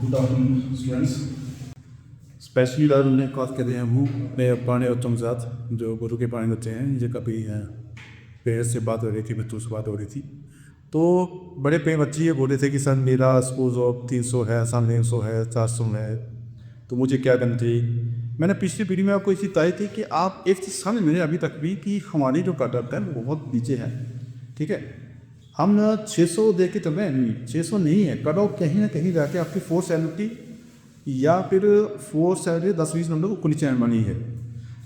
Good afternoon students. Specially learning class के लिए हूँ मैं पुराने बच्चों के साथ जो गुरु के पुराने बच्चे हैं, जो कभी पेरेंट्स से बात हो रही थी, बच्चों से बात हो रही थी। तो बड़े पे बच्चे ये बोल रहे थे कि सर मेरा स्कूल जॉब 300 है, 350 है, 400 है, तो मुझे क्या करना चाहिए। मैंने पिछली वीडियो में आपको इसी बताई थी कि आप एक चीज़ समझ में अभी तक भी कि हमारी जो कट ऑफ है वो बहुत नीचे है। ठीक है, हम 600 दे के चल रहे हैं, 600 नहीं है। कट ऑफ कहीं ना कहीं जाके आपकी 470 या फिर 470 10-20 नंबर को नीचे बनी है,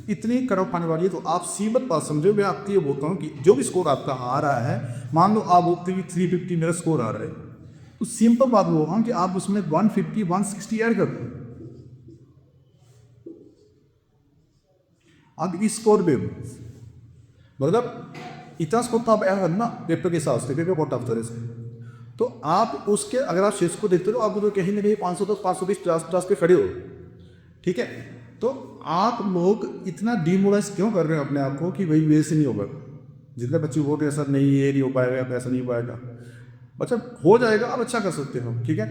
इतनी कट ऑफ आने वाली है। तो आप सीमित बात समझो, मैं आपको ये बोलता हूँ कि जो भी स्कोर आपका आ रहा है, मान लो आप बोलते हैं 350 मेरा स्कोर आ रहा है, तो सिंपल बात बोल रहा हूँ कि आप उसमें 150 160 ऐड कर दो। अब इस स्कोर पे मतलब इतना स्कोर तो आप ऐड करना पेपर के हिसाब से, पेपर बहुत टफ तरह से। तो आप उसके अगर आप शेष को देखते हो, आप तो कहीं ना कहीं 510 520 50 पे खड़े हो। ठीक है, तो आप लोग इतना डिमोरलाइज क्यों कर रहे हो अपने आप को कि भाई मेरे से नहीं होगा। जितने बच्चे बोल रहे हैं सर नहीं ये नहीं हो पाएगा, ऐसा नहीं हो पाएगा, बच्चा हो जाएगा, आप अच्छा कर सकते हो। ठीक है,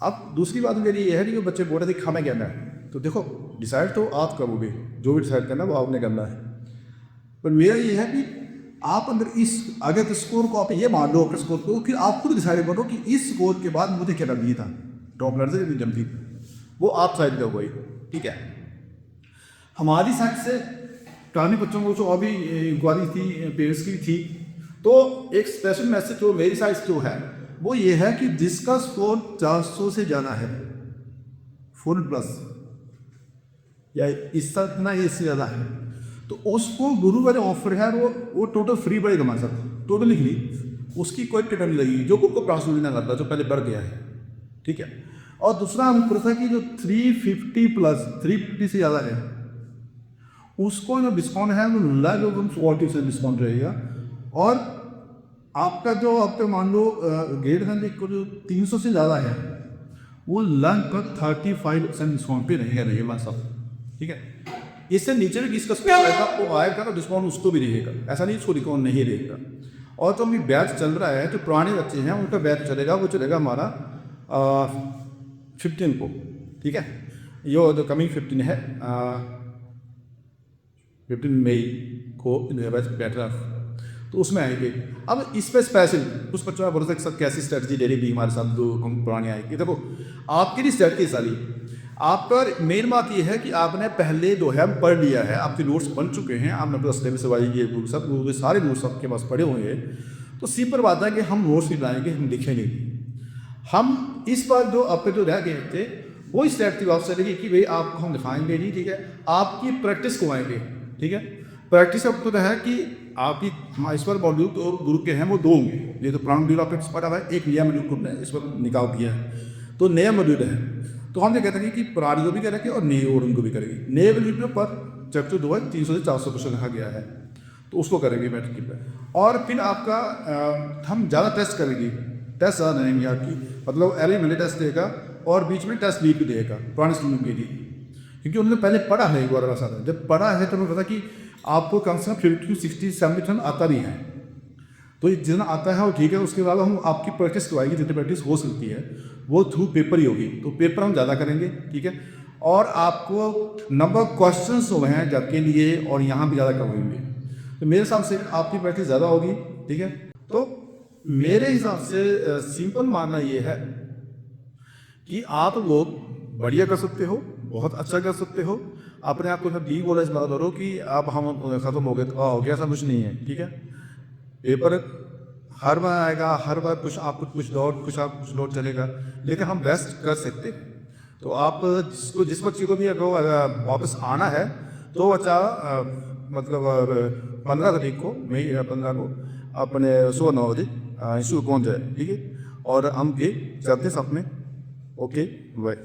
अब दूसरी बात मेरी ये है कि बच्चे बोल रहे थे हमें कहना है, तो देखो डिसाइड तो आप करोगे, जो भी डिसाइड करना है वो आपने करना है। पर मेरा ये है कि आप अंदर इस अगर स्कोर को आप ये मान लो अपने स्कोर को, फिर आप खुद डिसाइड करो कि इस स्कोर के बाद मुझे क्या करनी था, टॉप लर्नर से जल्दी वो आप साइड करो भाई। ठीक है, हमारी साइड से पुराने बच्चों को जो अभी इंक्वायरी थी पेरेंट्स की थी, तो एक स्पेशल मैसेज जो मेरी साइड से जो है वो ये है कि जिसका स्कोर 400 से ज़्यादा है, फुल प्लस या इससे इतना इससे ज़्यादा है, तो उसको गुरु का जो ऑफर है वो टोटल फ्री पड़े कमा सकता, टोटली फ्री, उसकी कोई टिकट नहीं लगेगी जो गुरु को प्राप्त ना करता, जो पहले बढ़ गया है। ठीक है, और दूसरा हम पूछा कि जो 350 प्लस 350 से ज़्यादा है उसको जो डिस्काउंट है वो लगभग 40% डिस्काउंट रहेगा। और आपका जो आपका मान लो ग्रेड है जो 300 से ज़्यादा है वो लगभग 35% डिस्काउंट पे रहेगा सब। ठीक है, इससे नीचे भी किसका आएगा वो आएगा, तो डिस्काउंट उसको भी रहेगा, ऐसा नहीं उसको डिस्काउंट नहीं रहेगा। और तो अभी बैच चल रहा है, तो पुराने बच्चे हैं उनका बैच चलेगा, वो चलेगा हमारा 15 को। ठीक है, ये जो कमिंग 15 है 15 मई को बैच बैठ रहा, तो उसमें आएंगे। अब इस पर स्पेशल उस बच्चों का भरोसा सर कैसी स्ट्रेटजी ले रही थी हमारे साथ जो हम पुराने आएंगे। देखो आपकी भी स्ट्रेटजी सारी आपका मेन बात यह है कि आपने पहले जो है पढ़ लिया है, आपके नोट्स बन चुके हैं, आपने अपना सिलेबस वाई ये सब सारे नोट्स आपके पास पढ़े हुए हैं, तो सिंपल बात है कि हम नोट्स नहीं लाएंगे, हम लिखेंगे। हम इस बार जो आपके जो रह गए थे वो स्ट्रेटजी आप चलेगी कि भाई आपको हम दिखाएंगे नहीं। ठीक है, आपकी प्रैक्टिस करवाएंगे। ठीक है, प्रैक्टिस अब तो है कि आपकी इस बार मॉड्यूल तो गुरु के हैं वो 2 होंगे, ये तो पुराना मॉड्यूल आपने पढ़ा हुआ है, एक नया मॉड्यूल ने इस बार निकाल दिया है, तो नया मॉड्यूल है। तो हम ये कहते हैं कि पुरानी को भी करेंगे और नए और उनको भी करेंगे। नए मॉड्यूल पर चैप्टर 2 है 300 से 400 क्वेश्चन लिखा गया है, तो उसको करेंगे मैट्रिक पर। और फिर आपका हम ज़्यादा टेस्ट करेंगे, टेस्ट ज़्यादा रहेंगे आपकी, मतलब एलिमेंट टेस्ट देगा और बीच में टेस्ट लीड भी देगा पुराने स्टूडेंट के लिए, क्योंकि उन्होंने पहले पढ़ा है एक बार वाला सारा, जब पढ़ा है तो हमें पता कि आपको कम से कम 50 60 70 आता नहीं है, तो जितना आता है वो ठीक है। उसके बाद हम आपकी प्रैक्टिस करवाएंगे, जितनी प्रैक्टिस हो सकती है वो थ्रू पेपर ही होगी, तो पेपर हम ज़्यादा करेंगे। ठीक है, और आपको नंबर क्वेश्चंस जो हैं जब के लिए और यहाँ भी ज़्यादा करवाएंगे, तो मेरे हिसाब से आपकी प्रैक्टिस ज़्यादा होगी। ठीक है, तो मेरे हिसाब से सिंपल मानना ये है कि आप लोग बढ़िया कर सकते हो, बहुत अच्छा कर सकते हो। अपने आप को सब डी बोला इस बात करो कि अब हम ख़त्म हो गए तो हो गया, ऐसा कुछ नहीं है। ठीक है, पेपर हर बार आएगा, हर बार कुछ आप कुछ लौट कुछ आप कुछ लौट चलेगा, लेकिन हम बेस्ट कर सकते। तो आप जिस बच्चे को भी अगर वापस आना है तो अच्छा मतलब 15 तारीख को मई 15 को अपने 9 बजे इंस्टीट्यूट पहुँच जाए। ठीक है, और हम भी चलते साथ में। Okay bye.